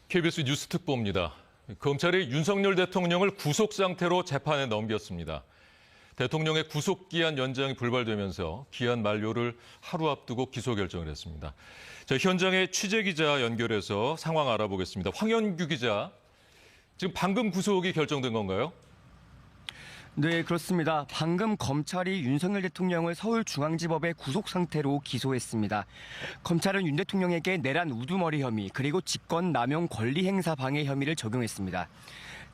KBS 뉴스 특보입니다. 검찰이 윤석열 대통령을 구속 상태로 재판에 넘겼습니다. 대통령의 구속기한 연장이 불발되면서 기한 만료를 하루 앞두고 기소 결정을 했습니다. 현장에 취재기자 연결해서 상황 알아보겠습니다. 황현규 기자, 지금 방금 구속이 결정된 건가요? 네, 그렇습니다. 방금 검찰이 윤석열 대통령을 서울중앙지법에 구속 상태로 기소했습니다. 검찰은 윤 대통령에게 내란 우두머리 혐의 그리고 직권남용 권리행사 방해 혐의를 적용했습니다.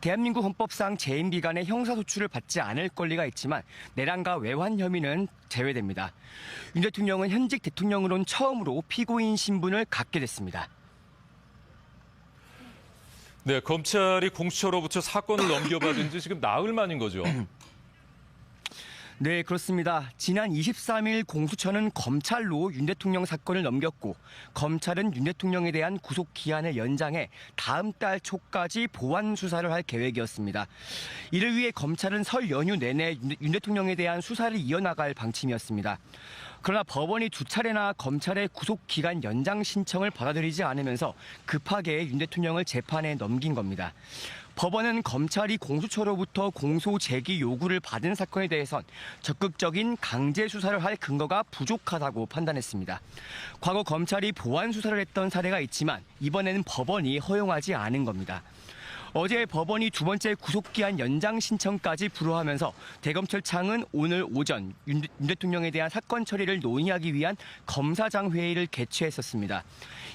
대한민국 헌법상 재임 기간에 형사소출을 받지 않을 권리가 있지만 내란과 외환 혐의는 제외됩니다. 윤 대통령은 현직 대통령으론 처음으로 피고인 신분을 갖게 됐습니다. 네, 검찰이 공수처로부터 사건을 넘겨받은 지 지금 나흘 만인 거죠. 네, 그렇습니다. 지난 23일 공수처는 검찰로 윤 대통령 사건을 넘겼고 검찰은 윤 대통령에 대한 구속 기한을 연장해 다음 달 초까지 보완 수사를 할 계획이었습니다. 이를 위해 검찰은 설 연휴 내내 윤 대통령에 대한 수사를 이어나갈 방침이었습니다. 그러나 법원이 두 차례나 검찰의 구속 기간 연장 신청을 받아들이지 않으면서 급하게 윤 대통령을 재판에 넘긴 겁니다. 법원은 검찰이 공수처로부터 공소 제기 요구를 받은 사건에 대해선 적극적인 강제 수사를 할 근거가 부족하다고 판단했습니다. 과거 검찰이 보완 수사를 했던 사례가 있지만 이번에는 법원이 허용하지 않은 겁니다. 어제 법원이 두 번째 구속기한 연장 신청까지 불허하면서 대검찰청은 오늘 오전 윤 대통령에 대한 사건 처리를 논의하기 위한 검사장 회의를 개최했었습니다.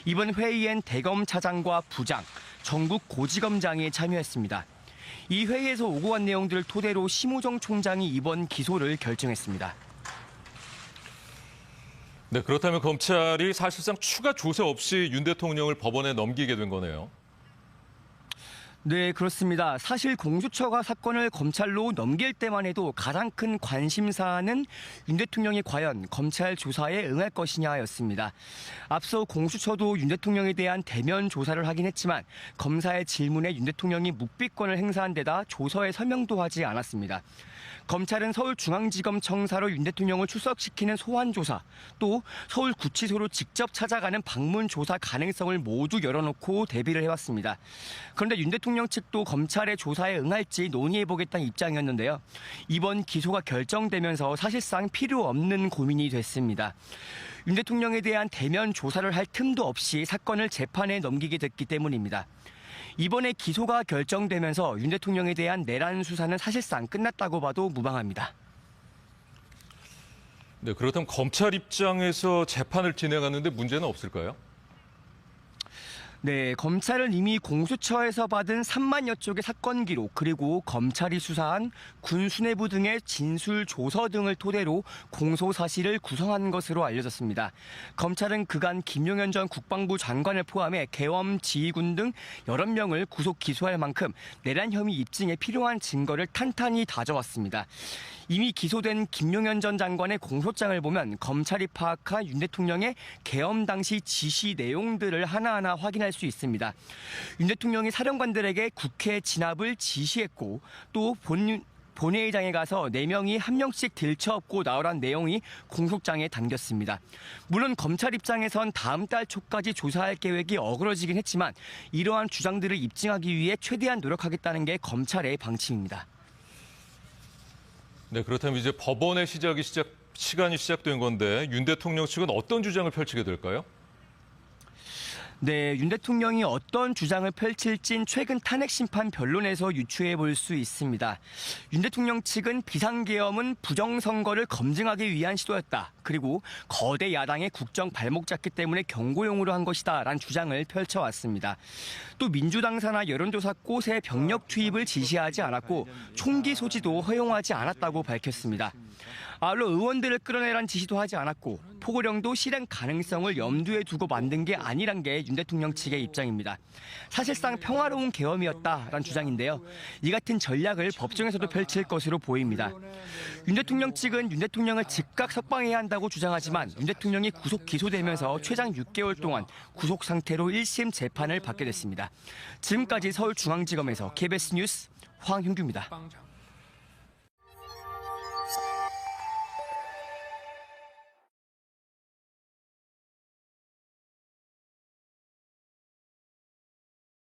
이번 회의엔 대검 차장과 부장, 전국 고지검장이 참여했습니다. 이 회의에서 오고 간 내용들을 토대로 심우정 총장이 이번 기소를 결정했습니다. 네, 그렇다면 검찰이 사실상 추가 조사 없이 윤 대통령을 법원에 넘기게 된 거네요. 네, 그렇습니다. 사실 공수처가 사건을 검찰로 넘길 때만 해도 가장 큰 관심사는 윤 대통령이 과연 검찰 조사에 응할 것이냐였습니다. 앞서 공수처도 윤 대통령에 대한 대면 조사를 하긴 했지만 검사의 질문에 윤 대통령이 묵비권을 행사한 데다 조서에 설명도 하지 않았습니다. 검찰은 서울중앙지검 청사로 윤 대통령을 출석시키는 소환조사, 또 서울구치소로 직접 찾아가는 방문조사 가능성을 모두 열어놓고 대비를 해왔습니다. 그런데 윤 대통령 측도 검찰의 조사에 응할지 논의해보겠다는 입장이었는데요. 이번 기소가 결정되면서 사실상 필요 없는 고민이 됐습니다. 윤 대통령에 대한 대면 조사를 할 틈도 없이 사건을 재판에 넘기게 됐기 때문입니다. 이번에 기소가 결정되면서 윤 대통령에 대한 내란 수사는 사실상 끝났다고 봐도 무방합니다. 네, 그렇다면 검찰 입장에서 재판을 진행하는데 문제는 없을까요? 네, 검찰은 이미 공수처에서 받은 3만여 쪽의 사건 기록 그리고 검찰이 수사한 군 수뇌부 등의 진술 조서 등을 토대로 공소 사실을 구성한 것으로 알려졌습니다. 검찰은 그간 김용현 전 국방부 장관을 포함해 계엄 지휘군 등 여러 명을 구속 기소할 만큼 내란 혐의 입증에 필요한 증거를 탄탄히 다져왔습니다. 이미 기소된 김용현 전 장관의 공소장을 보면 검찰이 파악한 윤 대통령의 계엄 당시 지시 내용들을 하나하나 확인할 수 있습니다. 윤 대통령이 사령관들에게 국회 진압을 지시했고 또 본회의장에 가서 4명이 한 명씩 들쳐업고 나오란 내용이 공소장에 담겼습니다. 물론 검찰 입장에선 다음 달 초까지 조사할 계획이 어그러지긴 했지만 이러한 주장들을 입증하기 위해 최대한 노력하겠다는 게 검찰의 방침입니다. 네, 그렇다면 이제 법원의 시간이 시작된 건데 윤 대통령 측은 어떤 주장을 펼치게 될까요? 네, 윤 대통령이 어떤 주장을 펼칠진 최근 탄핵 심판 변론에서 유추해 볼 수 있습니다. 윤 대통령 측은 비상계엄은 부정선거를 검증하기 위한 시도였다. 그리고 거대 야당의 국정 발목 잡기 때문에 경고용으로 한 것이다라는 주장을 펼쳐왔습니다. 또 민주당 산하 여론조사 꽃에 병력 투입을 지시하지 않았고 총기 소지도 허용하지 않았다고 밝혔습니다. 아울러 의원들을 끌어내란 지시도 하지 않았고 포고령도 실행 가능성을 염두에 두고 만든 게 아니란 게 윤 대통령 측의 입장입니다. 사실상 평화로운 계엄이었다라는 주장인데요. 이 같은 전략을 법정에서도 펼칠 것으로 보입니다. 윤 대통령 측은 윤 대통령을 즉각 석방해야 한다고 주장하지만 윤 대통령이 구속 기소되면서 최장 6개월 동안 구속 상태로 1심 재판을 받게 됐습니다. 지금까지 서울중앙지검에서 KBS 뉴스 황현규입니다.